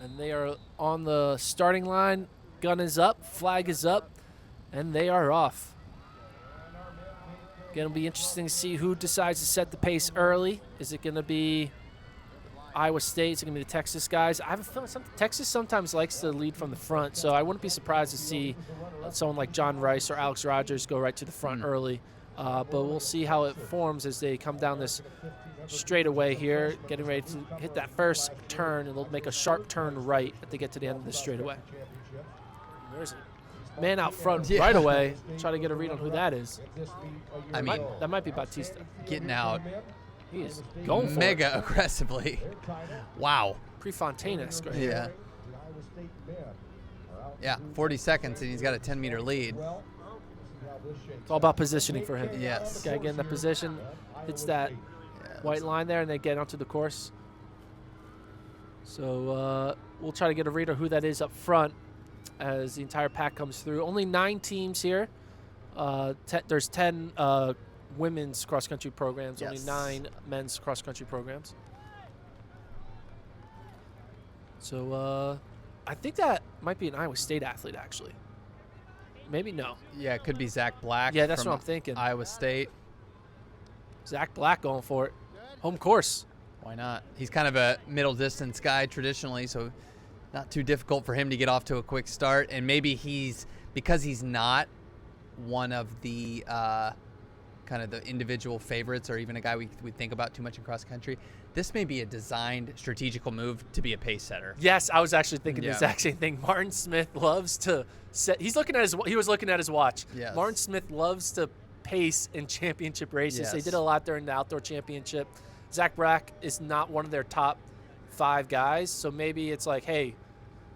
And they are on the starting line. Gun is up, flag is up, and they are off. Going to be interesting to see who decides to set the pace early. Is it going to be Iowa State? Is it going to be the Texas guys? I have a feeling Texas sometimes likes to lead from the front, so I wouldn't be surprised to see someone like John Rice or Alex Rogers go right to the front early. But we'll see how it forms as they come down this straightaway here, getting ready to hit that first turn, and they'll make a sharp turn right if they get to the end of the straightaway. There's a man out front right away. Try to get a read on who that is. I mean, that might be Bautista. Getting out. He is going for mega it. aggressively. Wow. Pre-Fontaine-esque right Yeah. Yeah, 40 seconds, and he's got a 10-meter lead. It's all about positioning for him. Yes. Got to get in that position. Hits that white line there, and they get onto the course. So we'll try to get a read on who that is up front as the entire pack comes through. Only 9 teams here. There's 10 women's cross-country programs, only 9 men's cross-country programs. So I think that might be an Iowa State athlete, actually. Maybe no. Yeah, it could be Zach Black. Yeah, that's what I'm thinking. Iowa State. Zach Black going for it. Home course. Why not? He's kind of a middle-distance guy traditionally, so not too difficult for him to get off to a quick start. And maybe because he's not one of the kind of the individual favorites or even a guy we think about too much in cross-country, this may be a designed strategical move to be a pace setter. Yes, I was actually thinking the exact same thing. Martin Smith loves to set. He was looking at his watch. Yes. Martin Smith loves to pace in championship races. Yes. They did a lot during the outdoor championship. Zach Brack is not one of their top 5 guys, so maybe it's like, hey,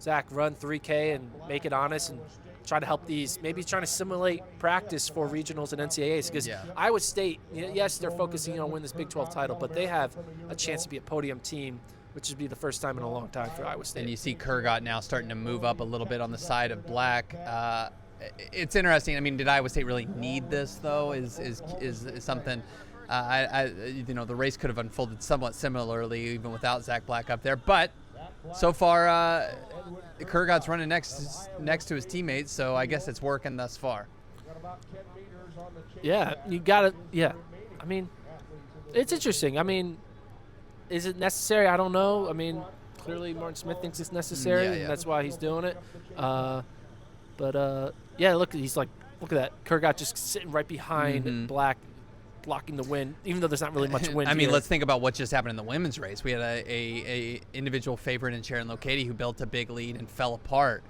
Zach, run 3K and make it honest and try to help these. Maybe he's trying to simulate practice for regionals and NCAAs because Iowa State, yes, they're focusing on winning this Big 12 title, but they have a chance to be a podium team, which would be the first time in a long time for Iowa State. And you see Kurgat now starting to move up a little bit on the side of Black. It's interesting. I mean, did Iowa State really need this though? Is something. The race could have unfolded somewhat similarly even without Zach Black up there. But so far, Kurgat's running next to his teammates, so I guess it's working thus far. Yeah, you got it. Yeah, I mean, it's interesting. I mean, is it necessary? I don't know. I mean, clearly Martin Smith thinks it's necessary, and that's why he's doing it. Yeah, look at that. Kurgat just sitting right behind Black, blocking the wind, even though there's not really much wind. I mean, here. let's think about what just happened in the women's race. We had a individual favorite in Sharon Lokady who built a big lead and fell apart.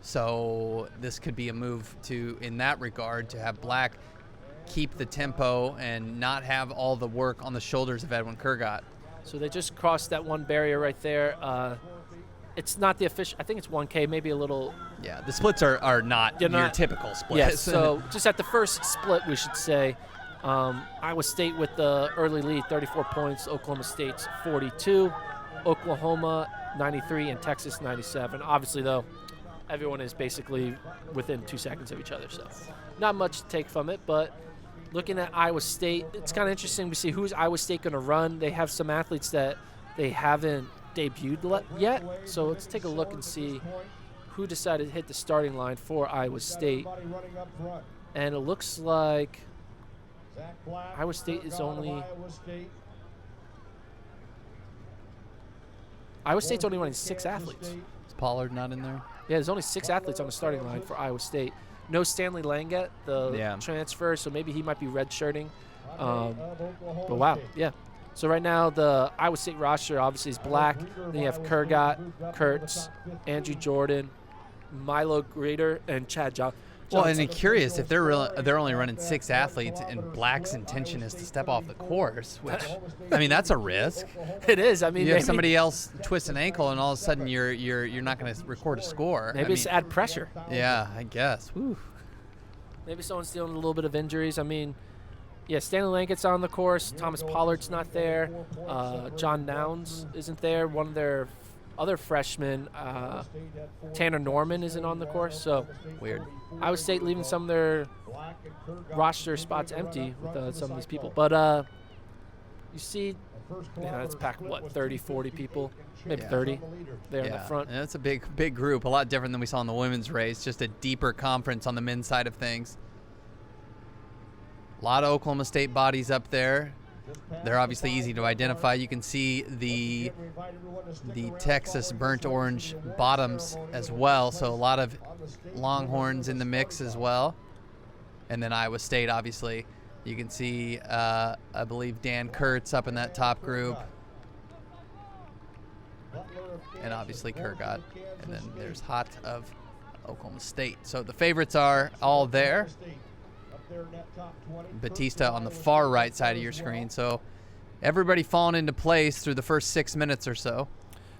So this could be a move in that regard, to have Black keep the tempo and not have all the work on the shoulders of Edwin Kurgat. So they just crossed that one barrier right there. It's not the official. I think it's 1K, maybe a little. Yeah, the splits are not your typical splits. Yes, so just at the first split, we should say, Iowa State with the early lead, 34 points. Oklahoma State's 42. Oklahoma 93 and Texas 97. Obviously, though, everyone is basically within 2 seconds of each other, so not much to take from it. But looking at Iowa State, it's kind of interesting to see who's Iowa State going to run. They have some athletes that they haven't debuted yet, so let's take a look and see who decided to hit the starting line for Iowa State. And it looks like Iowa State's only running 6 athletes. Is Pollard not in there? Yeah, there's only 6 athletes on the starting line for Iowa State. No Stanley Langett, the transfer, so maybe he might be redshirting. But wow, yeah. So right now the Iowa State roster obviously is Black. Then you have Kurgat, Kurtz, Andrew Jordan, Milo Grader, and Chad Johnson. Well, and I'm curious if they're only running 6 athletes, and Black's intention is to step off the course, which, I mean, that's a risk. It is. I mean, you have somebody else twist an ankle, and all of a sudden you're not going to record a score. Maybe it's add pressure. Yeah, I guess. Whew. Maybe someone's dealing with a little bit of injuries. I mean, yeah, Stanley Langett's on the course. Thomas Pollard's not there. John Nouns isn't there. One of their other freshmen, Tanner Norman, isn't on the course. So weird. Iowa State leaving some of their roster spots empty with some of these people. But You see, it's packed, what, 30, 40 people? Maybe 30 there in the front. And that's a big group, a lot different than we saw in the women's race, just a deeper conference on the men's side of things. A lot of Oklahoma State bodies up there. They're obviously easy to identify. You can see the Texas burnt orange bottoms as well, so a lot of Longhorns in the mix as well. And then Iowa State, obviously. You can see, I believe, Dan Kurtz up in that top group. And obviously Kurgat. And then there's Hot of Oklahoma State. So the favorites are all there. Batista on the far right side of your screen. So everybody falling into place through the first 6 minutes or so.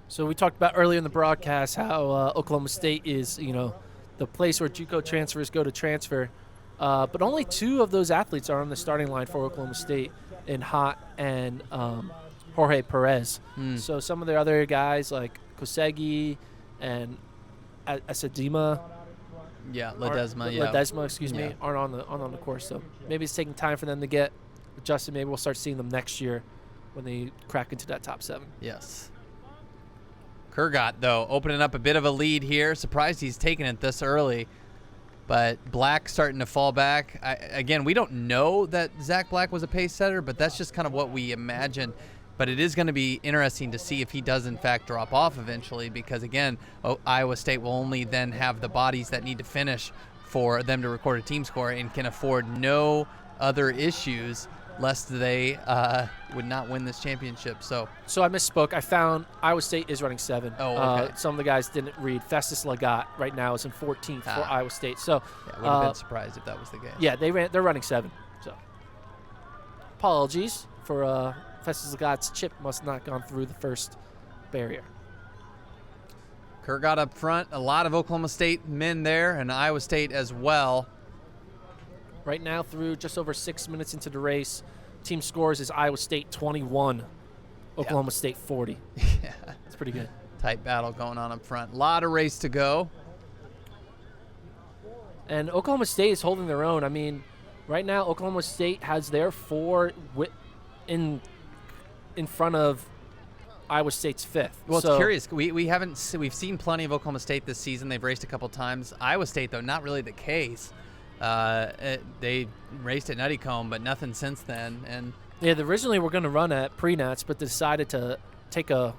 So we talked about earlier in the broadcast how Oklahoma State is, the place where JUCO transfers go to transfer. But only 2 of those athletes are on the starting line for Oklahoma State, in Hot and Jorge Perez. So some of the other guys like Kosegi and Asadima, Ledesma, aren't on the course. So maybe it's taking time for them to get adjusted. Maybe we'll start seeing them next year when they crack into that top 7. Yes. Kurgat, though, opening up a bit of a lead here. Surprised he's taking it this early. But Black starting to fall back. Again, we don't know that Zach Black was a pace setter, but that's just kind of what we imagine. But it is going to be interesting to see if he does, in fact, drop off eventually because, again, Iowa State will only then have the bodies that need to finish for them to record a team score and can afford no other issues lest they would not win this championship. So I misspoke. I found Iowa State is running 7. Oh, okay. Some of the guys didn't read. Festus Lagat right now is in 14th for Iowa State. So I would have been surprised if that was the case. Yeah, they're running 7. So apologies for Festus Lagat's chip must not have gone through the first barrier. Kurgat up front. A lot of Oklahoma State men there and Iowa State as well. Right now, through just over 6 minutes into the race, team scores is Iowa State 21, Oklahoma State 40. Yeah. It's pretty good. Tight battle going on up front. A lot of race to go. And Oklahoma State is holding their own. I mean, right now, Oklahoma State has their 4 in front of Iowa State's 5th. Well, it's curious. We've seen plenty of Oklahoma State this season. They've raced a couple times. Iowa State, though, not really the case. They raced at Nuttycombe, but nothing since then. And yeah, they originally were going to run at Pre-Nats, but decided to take a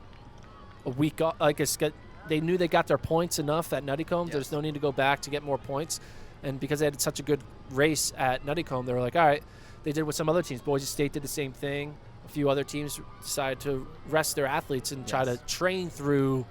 week off. I guess they knew they got their points enough at Nuttycombe. Yes. There's no need to go back to get more points. And because they had such a good race at Nuttycombe, they were like, all right. They did with some other teams. Boise State did the same thing. A few other teams decided to rest their athletes and try to train through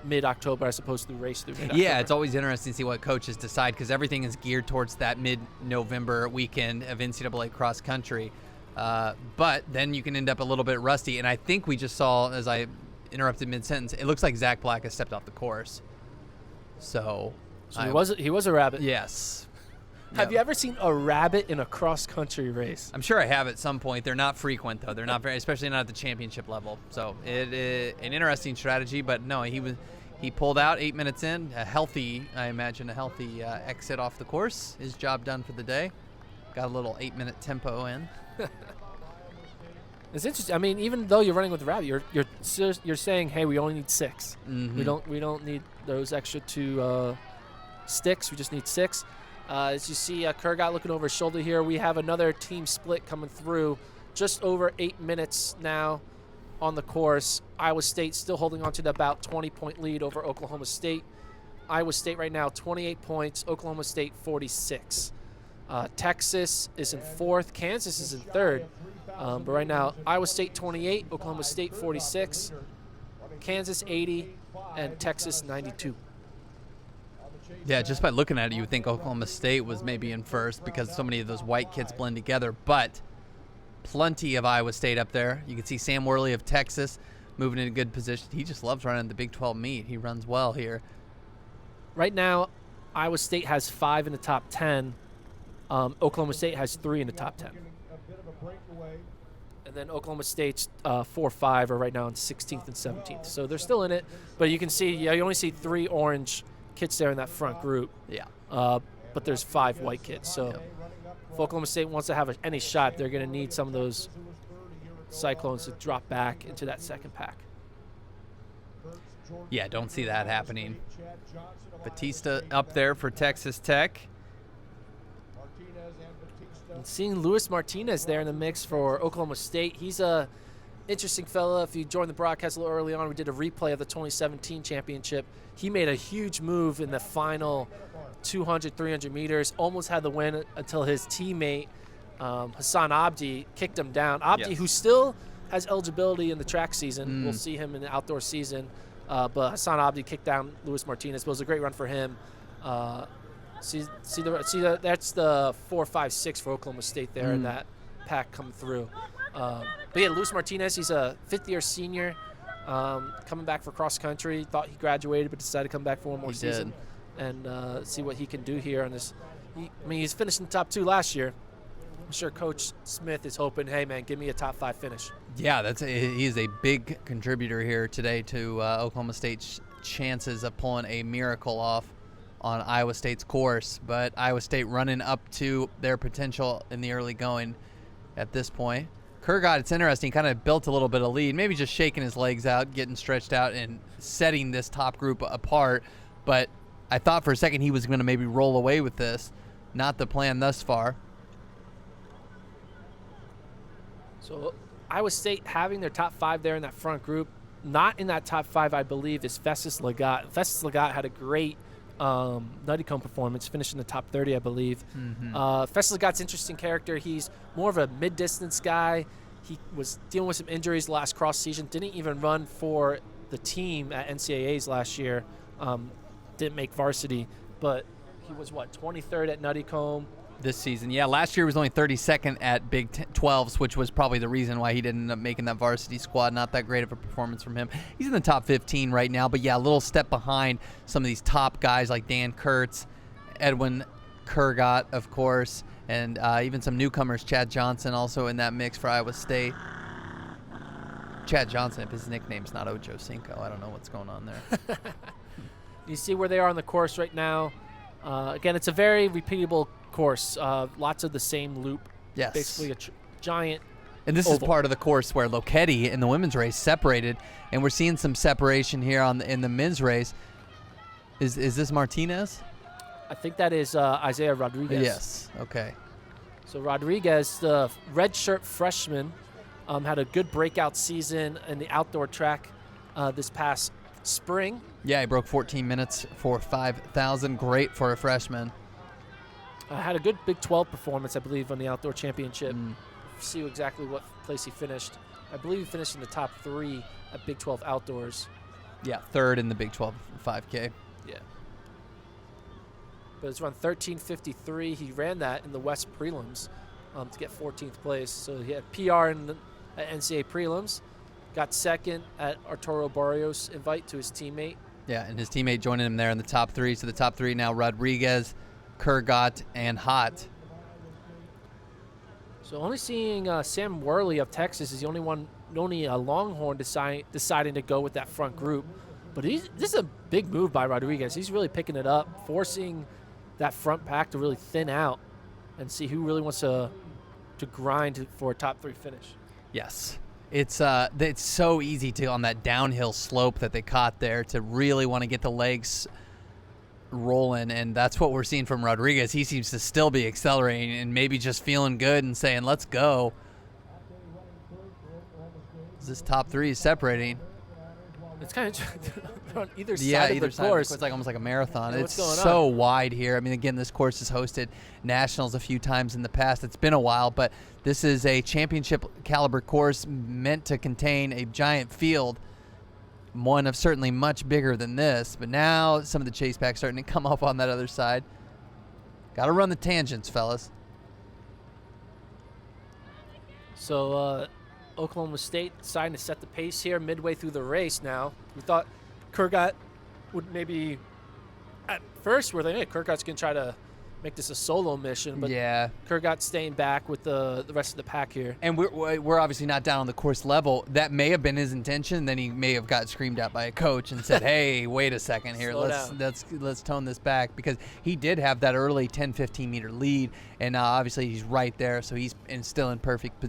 mid-October as opposed to race through mid-October. Yeah, it's always interesting to see what coaches decide because everything is geared towards that mid-November weekend of NCAA cross country. But then you can end up a little bit rusty. And I think we just saw, as I interrupted mid-sentence, it looks like Zach Black has stepped off the course. So he was a rabbit. Yes. Have you ever seen a rabbit in a cross-country race? I'm sure I have at some point. They're not frequent, though. They're not very, especially not at the championship level. So it is an interesting strategy. But no, he pulled out 8 minutes in. A healthy exit off the course. His job done for the day. Got a little 8-minute tempo in. It's interesting. I mean, even though you're running with the rabbit, you're saying, hey, we only need 6. Mm-hmm. We don't need those extra 2 sticks. We just need 6. As you see, Kurgat looking over his shoulder here. We have another team split coming through. Just over 8 minutes now on the course. Iowa State still holding on to the about 20-point lead over Oklahoma State. Iowa State right now 28 points. Oklahoma State 46. Texas is in 4th. Kansas is in 3rd. But right now, Iowa State 28, Oklahoma State 46, Kansas 80, and Texas 92. Yeah, just by looking at it, you would think Oklahoma State was maybe in first because so many of those white kids blend together, but plenty of Iowa State up there. You can see Sam Worley of Texas moving in a good position. He just loves running the Big 12 meet. He runs well here. Right now, Iowa State has 5 in the top 10. Oklahoma State has 3 in the top 10. And then Oklahoma State's 4-5 are right now in 16th and 17th. So they're still in it, but you can see, you only see 3 orange kids there in that front group. Yeah. But there's 5 white kids. So if Oklahoma State wants to have any shot, they're going to need some of those Cyclones to drop back into that second pack. Yeah, don't see that happening. Batista up there for Texas Tech. And seeing Luis Martinez there in the mix for Oklahoma State. He's a interesting fella. If you joined the broadcast a little early on, we did a replay of the 2017 championship. He made a huge move in the final 200, 300 meters, almost had the win until his teammate, Hassan Abdi, kicked him down. Abdi, Yes. who still has eligibility in the track season. We'll see him in the outdoor season. But Hassan Abdi kicked down Luis Martinez. But it was a great run for him. That's the 4, 5, 6 for Oklahoma State there in that pack come through. But yeah, Luis Martinez, he's a fifth-year senior, coming back for cross country. Thought he graduated, but decided to come back for one more season and see what he can do here on this. He's finished in the top 2 last year. I'm sure Coach Smith is hoping, hey man, give me a top 5 finish. Yeah, he's a big contributor here today to Oklahoma State's chances of pulling a miracle off on Iowa State's course. But Iowa State running up to their potential in the early going at this point. Kurgat, it's interesting, kind of built a little bit of lead, maybe just shaking his legs out, getting stretched out, and setting this top group apart. But I thought for a second he was going to maybe roll away with this. Not the plan thus far. So Iowa State having their top 5 there in that front group. Not in that top 5, I believe, is Festus Legat. Festus Legat had a great Nutty Cone performance, finished in the top 30, I believe. Festus Legat's interesting character. He's more of a mid-distance guy. He was dealing with some injuries last cross season. Didn't even run for the team at NCAAs last year. Didn't make varsity, but he was, 23rd at Nutty Cone. This season, yeah. Last year was only 32nd at Big 12s, which was probably the reason why he didn't end up making that varsity squad. Not that great of a performance from him. He's in the top 15 right now, but yeah, a little step behind some of these top guys like Dan Kurtz, Edwin Kurgat, of course, and even some newcomers, Chad Johnson, also in that mix for Iowa State. Chad Johnson, if his nickname's not Ocho Cinco, I don't know what's going on there. You see where they are on the course right now. Again, it's a very repeatable course. Lots of the same loop. Yes. Basically a giant And this is part of the course where Lochetti in the women's race separated, and we're seeing some separation here in the men's race. Is this Martinez? I think that is Isaiah Rodriguez. Yes. Okay. So Rodriguez, the redshirt freshman, had a good breakout season in the outdoor track this past spring. Yeah, he broke 14 minutes for 5,000. Great for a freshman. Had a good Big 12 performance, I believe, on the outdoor championship. See exactly what place he finished. I believe he finished in the top 3 at Big 12 outdoors. Yeah, third in the Big 12 5K. Yeah. But it's run 13:53. He ran that in the West prelims to get 14th place. So he had PR at NCAA prelims. Got second at Arturo Barrios' invite to his teammate. Yeah, and his teammate joining him there in the top 3. So the top 3 now Rodriguez, Kurgat, and Hott. So only seeing Sam Worley of Texas is the only Longhorn deciding to go with that front group. But this is a big move by Rodriguez. He's really picking it up, forcing that front pack to really thin out and see who really wants to grind for a top 3 finish. Yes. It's so easy to, on that downhill slope that they caught there, to really want to get the legs rolling, and that's what we're seeing from Rodriguez. He seems to still be accelerating and maybe just feeling good and saying, let's go. This top 3 is separating. It's kind of on either side of the course. It's like almost like a marathon. Yeah, it's so wide here. I mean, again, this course has hosted nationals a few times in the past. It's been a while, but this is a championship caliber course meant to contain a giant field, one of certainly much bigger than this. But now some of the chase packs starting to come up on that other side. Got to run the tangents, fellas. So Oklahoma State deciding to set the pace here midway through the race now. We thought Kurgat would maybe, at first we're thinking, hey, Kurgat's going to try to make this a solo mission, but yeah, Kurgat's staying back with the rest of the pack here. And we're obviously not down on the course level. That may have been his intention. Then he may have got screamed at by a coach and said, hey, wait a second here. Let's tone this back, because he did have that early 10-15 meter lead, and obviously he's right there, so he's still in perfect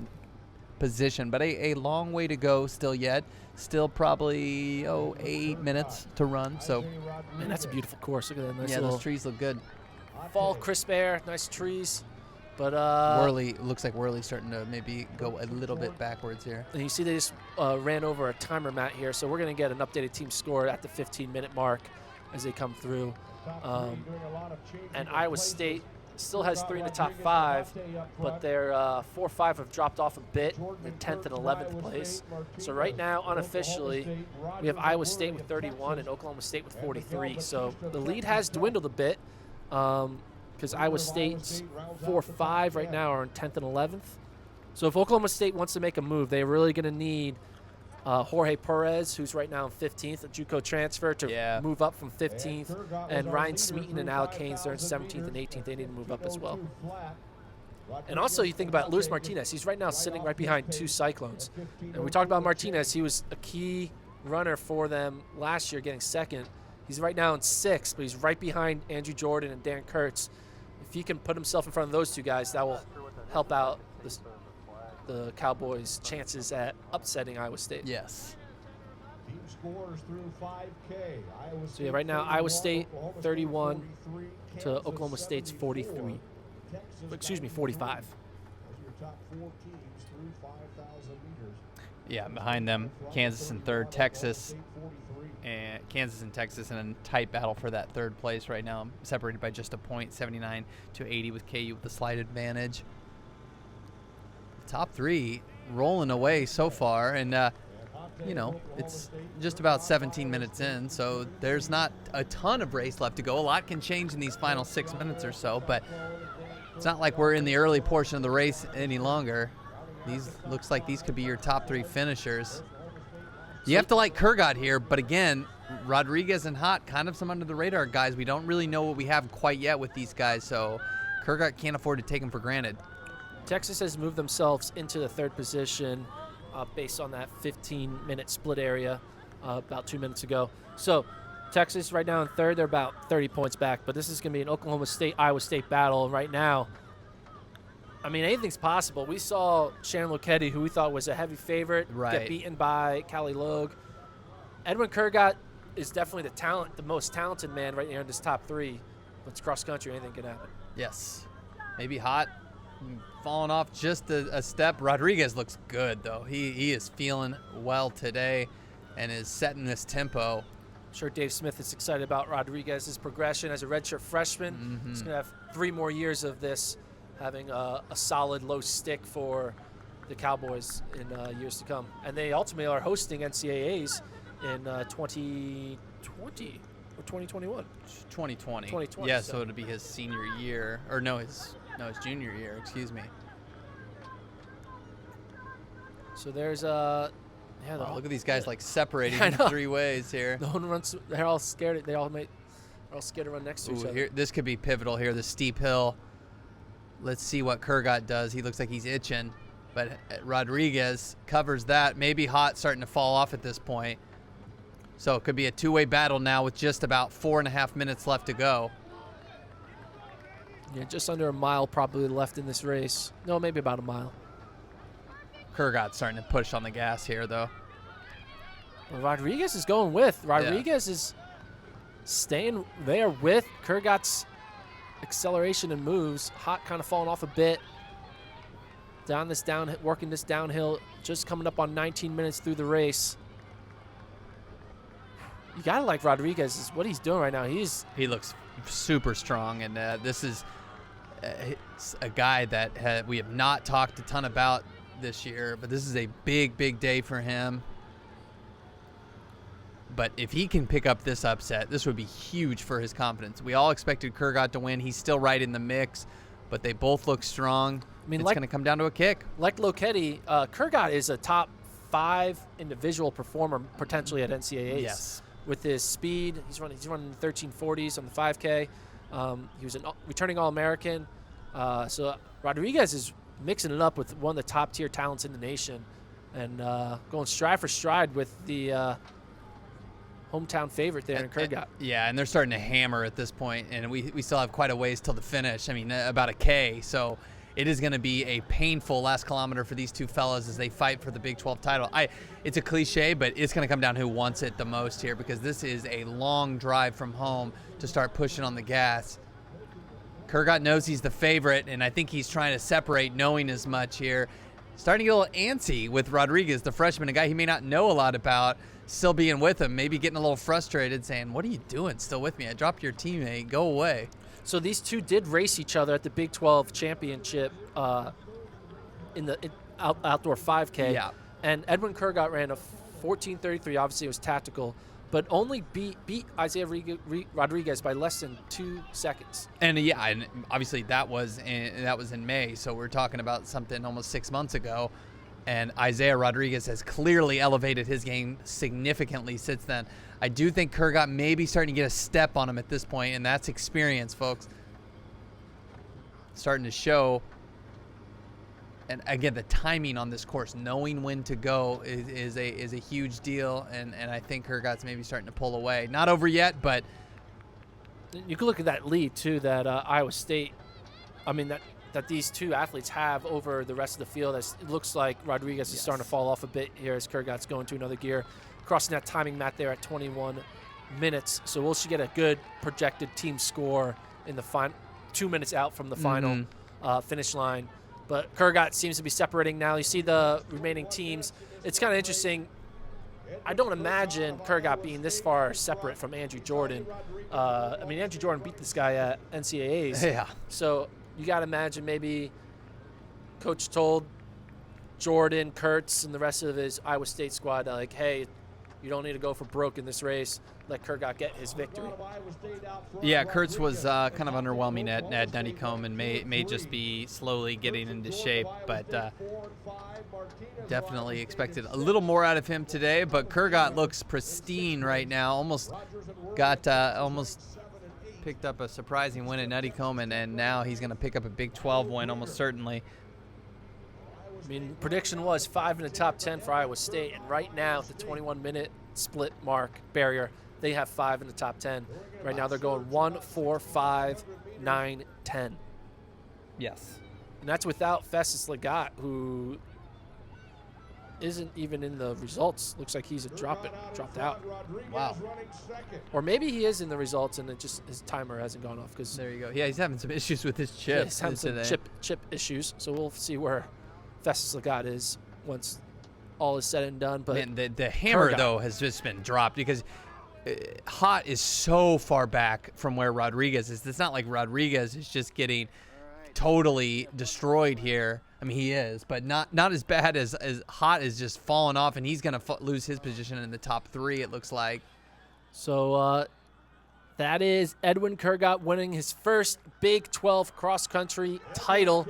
position, but a long way to go still yet. Still probably 8 minutes to run. So, man, that's a beautiful course. Look at that nice yeah, little those trees look good. fall, crisp air, nice trees. But Worley looks like Worley's starting to maybe go a little bit backwards here. and you see they just ran over a timer mat here, so we're going to get an updated team score at the 15-minute mark as they come through. And Iowa State still has 3 in the top 5, but their 4 or 5 have dropped off a bit in 10th and 11th place. So right now, unofficially, we have Iowa State with 31 and Oklahoma State with 43. So the lead has dwindled a bit because Iowa State's 4-5 right now are in 10th and 11th. So if Oklahoma State wants to make a move, they're really going to need Jorge Perez, who's right now in 15th, a JUCO transfer, to move up from 15th. And Ryan Smeaton and Alec Haynes, they're in 17th and 18th. They need to move up as well. And also, you think about Luis Martinez. He's right now sitting right behind 2 Cyclones. And we talked about Martinez. He was a key runner for them last year, getting second. He's right now in 6th, but he's right behind Andrew Jordan and Dan Kurtz. If he can put himself in front of those 2 guys, that will help out the Cowboys' chances at upsetting Iowa State. Yes. So yeah, right now Iowa State 31 to Oklahoma State's 43. Excuse me, 45. Yeah, behind them, Kansas in 3rd, Texas, and Kansas and Texas in a tight battle for that 3rd place right now, separated by just a point, 79 to 80 with KU with the slight advantage. Top 3 rolling away so far, and it's just about 17 minutes in, so there's not a ton of race left to go. A lot can change in these final 6 minutes or so, but it's not like we're in the early portion of the race any longer. Looks like these could be your top 3 finishers. You have to like Kurgat here, but again, Rodriguez and Hott, kind of some under the radar guys. We don't really know what we have quite yet with these guys, so Kurgat can't afford to take them for granted. Texas has moved themselves into the 3rd position based on that 15-minute split area about 2 minutes ago. So Texas right now in 3rd, they're about 30 points back, but this is going to be an Oklahoma State-Iowa State battle right now. I mean, anything's possible. We saw Shannon Lokedi, who we thought was a heavy favorite, get beaten by Callie Logue. Edwin Kurgat is definitely the most talented man right here in this top 3. But it's cross-country, anything can happen. Yes. Maybe Hott falling off just a step. Rodriguez looks good, though. He is feeling well today and is setting this tempo. I'm sure Dave Smith is excited about Rodriguez's progression as a redshirt freshman. He's going to have 3 more years of this, having a solid low stick for the Cowboys in years to come. And they ultimately are hosting NCAAs in 2020 or 2021. 2020. 2020. Yeah, so it'll be his senior year. Or no, his junior year, excuse me. So there's look at these guys like separating in 3 ways here. No one runs. They're all scared. They're all scared to run next to each other. Here, this could be pivotal here. The steep hill. Let's see what Kurgat does. He looks like he's itching, but Rodriguez covers that. Maybe Hott starting to fall off at this point. So it could be a 2-way battle now with just about 4.5 minutes left to go. Yeah, just under a mile probably left in this race. No, maybe about a mile. Kurgat's starting to push on the gas here, though. Well, Rodriguez is going with. Rodriguez is staying there with Kurgat's acceleration and moves. Hott kind of falling off a bit. Working this downhill, just coming up on 19 minutes through the race. You gotta like Rodriguez. Is what he's doing right now. He looks super strong, and this is a guy that we have not talked a ton about this year, but this is a big day for him. But if he can pick up this upset, this would be huge for his confidence. We all expected Kurgat to win. He's still right in the mix, but they both look strong. I mean, it's going to come down to a kick. Like Lokedi, Kurgat is a top 5 individual performer potentially at NCAAs. Yes. With his speed, he's running 1340s on the 5K. He was a returning All-American. So Rodriguez is mixing it up with one of the top-tier talents in the nation and going stride for stride with the hometown favorite there in Kurgat. Yeah, and they're starting to hammer at this point, and we still have quite a ways till the finish. I mean, about a K. So it is going to be a painful last kilometer for these two fellas as they fight for the Big 12 title. It's a cliche, but it's going to come down to who wants it the most here, because this is a long drive from home to start pushing on the gas. Kurgat knows he's the favorite, and I think he's trying to separate, knowing as much here. Starting to get a little antsy with Rodriguez, the freshman, a guy he may not know a lot about, still being with him, maybe getting a little frustrated, saying, what are you doing still with me? I dropped your teammate. Go away. So these two did race each other at the Big 12 championship in the outdoor 5K. Yeah. And Edwin Kurgat ran a 14:33. Obviously, it was tactical, but only beat Isaiah Rodriguez by less than 2 seconds. And yeah, and obviously that was in May, so we're talking about something almost 6 months ago. And Isaiah Rodriguez has clearly elevated his game significantly since then. I do think Kurgat may be starting to get a step on him at this point, and that's experience, folks. Starting to show. And again, the timing on this course, knowing when to go is a huge deal, and I think Kurgat's maybe starting to pull away. Not over yet, but you can look at that lead too that Iowa State. I mean that these two athletes have over the rest of the field. As it looks like Rodriguez is starting to fall off a bit here as Kurgat's going to another gear, crossing that timing mat there at 21 minutes. So we'll get a good projected team score in the final, 2 minutes out from the final finish line. But Kurgat seems to be separating now. You see the remaining teams. It's kind of interesting. I don't imagine Kurgat being this far separate from Andrew Jordan. I mean, Andrew Jordan beat this guy at NCAAs. Yeah. So you got to imagine maybe Coach told Jordan, Kurtz, and the rest of his Iowa State squad, like, hey, you don't need to go for broke in this race. Let Kurgat get his victory. Yeah, Kurtz was kind of underwhelming at Nuttycombe and may just be slowly getting into shape, but definitely expected a little more out of him today. But Kurgat looks pristine right now. Almost picked up a surprising win at Nuttycombe, and now he's going to pick up a Big 12 win almost certainly. I mean, prediction was 5 in the top 10 for Iowa State, and right now at the 21-minute split mark barrier, they have 5 in the top 10. Right now they're going 1, 4, 5, 9, 10. Yes. And that's without Festus Legat, who isn't even in the results. Looks like he's dropped out. Wow. Or maybe he is in the results and it just his timer hasn't gone off. Because there you go. Yeah, he's having some issues with his chip. He's having some chip issues. So we'll see where Festus Legat is once all is said and done. But man, the hammer, though, has just been dropped because Hot is so far back from where Rodriguez is. It's not like Rodriguez is just getting totally destroyed here. I mean, he is, but not as bad as Hot is just falling off, and he's going to lose his position in the top 3, it looks like. So that is Edwin Kurgat winning his first Big 12 cross-country title,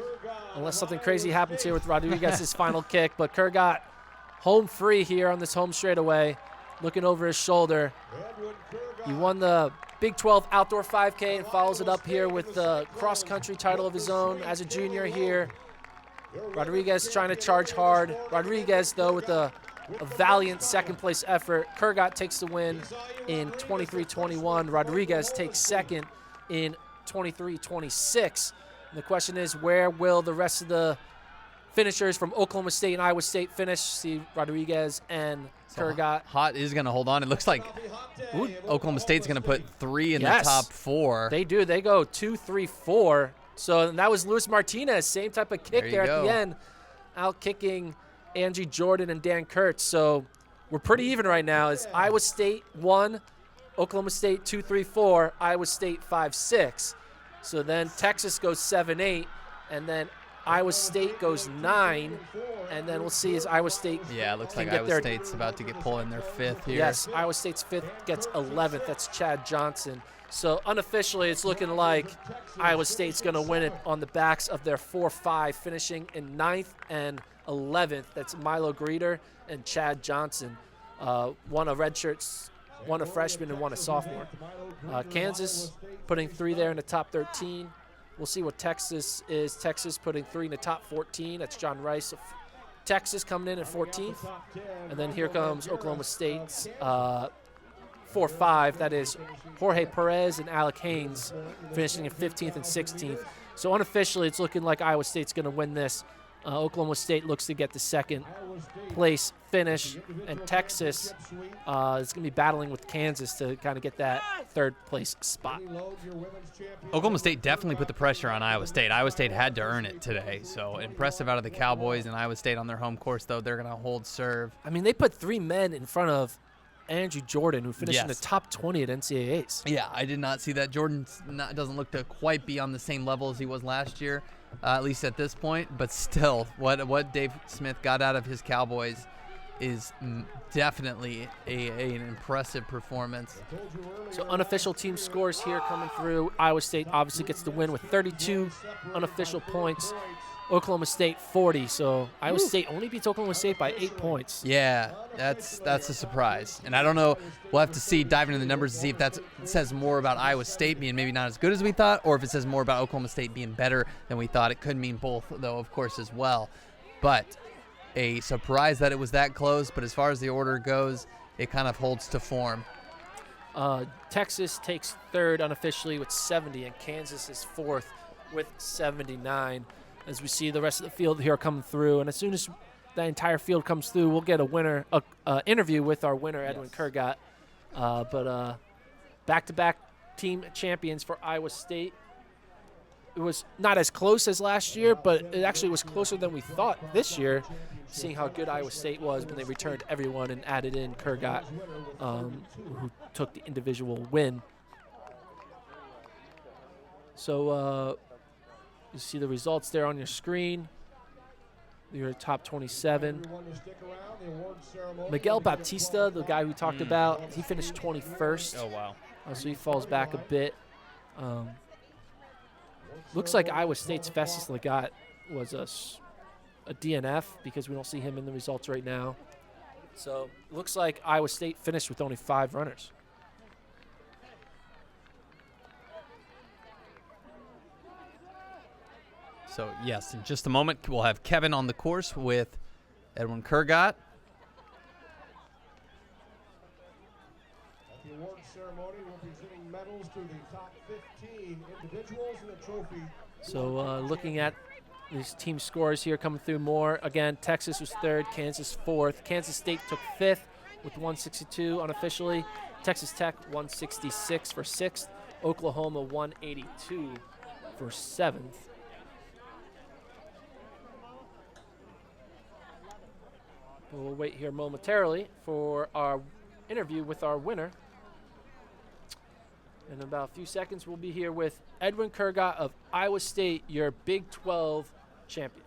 unless something crazy happens here with Rodriguez's final kick. But Kurgat home free here on this home straightaway, looking over his shoulder. He won the Big 12 Outdoor 5K and follows it up here with the cross-country title of his own as a junior here. Rodriguez trying to charge hard. Rodriguez, though, with a valiant second-place effort. Kurgat takes the win in 23-21. Rodriguez takes second in 23-26. The question is, where will the rest of the finishers from Oklahoma State and Iowa State finish? See Rodriguez and Kurgat. Hot is going to hold on. It looks like Oklahoma State's going to put 3 in the top 4. They do. They go 2, 3, 4. So that was Luis Martinez. Same type of kick there at the end. Out kicking Angie Jordan and Dan Kurtz. So we're pretty even right now. It's Iowa State 1, Oklahoma State 2, 3, 4, Iowa State 5, 6. So then Texas goes 7, 8, and then Iowa State goes 9, and then we'll see as Iowa State. Yeah, it looks like Iowa State's about to get pulled in their 5th here. Yes, Iowa State's 5th gets 11th. That's Chad Johnson. So unofficially, it's looking like Iowa State's going to win it on the backs of their 4-5, finishing in 9th and 11th. That's Milo Greeter and Chad Johnson. One a redshirt, one a freshman, and one a sophomore. Kansas putting 3 there in the top 13. We'll see what Texas is. Texas putting 3 in the top 14. That's John Rice of Texas coming in at 14th. And then here comes Oklahoma State's 4-5. That is Jorge Perez and Alec Haynes finishing in 15th and 16th. So unofficially, it's looking like Iowa State's going to win this. Oklahoma State looks to get the second place finish, and Texas is going to be battling with Kansas to kind of get that third place spot. Oklahoma State definitely put the pressure on Iowa State. Iowa State had to earn it today, so impressive out of the Cowboys. And Iowa State on their home course, though, they're going to hold serve. I mean, they put 3 men in front of Andrew Jordan, who finished in the Yes. top 20 at NCAAs. Yeah, I did not see that. Jordan doesn't look to quite be on the same level as he was last year, at least at this point. But still, what Dave Smith got out of his Cowboys is definitely an impressive performance. So unofficial team scores here coming through. Iowa State obviously gets the win with 32 unofficial points. Oklahoma State 40. So Iowa State only beats Oklahoma State by 8 points. Yeah, that's a surprise. And I don't know, we'll have to see, dive into the numbers to see if that says more about Iowa State being maybe not as good as we thought, or if it says more about Oklahoma State being better than we thought. It could mean both, though, of course, as well. But a surprise that it was that close, but as far as the order goes, it kind of holds to form. Texas takes third unofficially with 70, and Kansas is fourth with 79. As we see the rest of the field here come through, and as soon as the entire field comes through, we'll get a winner interview with our winner, Edwin Kurgat. But back-to-back team champions for Iowa State. It was not as close as last year, but it actually was closer than we thought this year, seeing how good Iowa State was when they returned everyone and added in Kurgat, who took the individual win. So you see the results there on your screen. Your top 27. Miguel Baptista, the guy we talked about, he finished 21st. Oh, wow. So he falls back a bit. Looks like Iowa State's Festus Legat was a DNF because we don't see him in the results right now. So looks like Iowa State finished with only 5 runners. So, yes, in just a moment, we'll have Kevin on the course with Edwin Kurgat. At the award ceremony, we'll be giving medals to the top 15 individuals in the trophy. So looking at these team scores here coming through more. Again, Texas was third, Kansas fourth. Kansas State took fifth with 162 unofficially. Texas Tech 166 for sixth. Oklahoma 182 for seventh. We'll wait here momentarily for our interview with our winner. In about a few seconds, we'll be here with Edwin Kurgat of Iowa State, your Big 12 champion.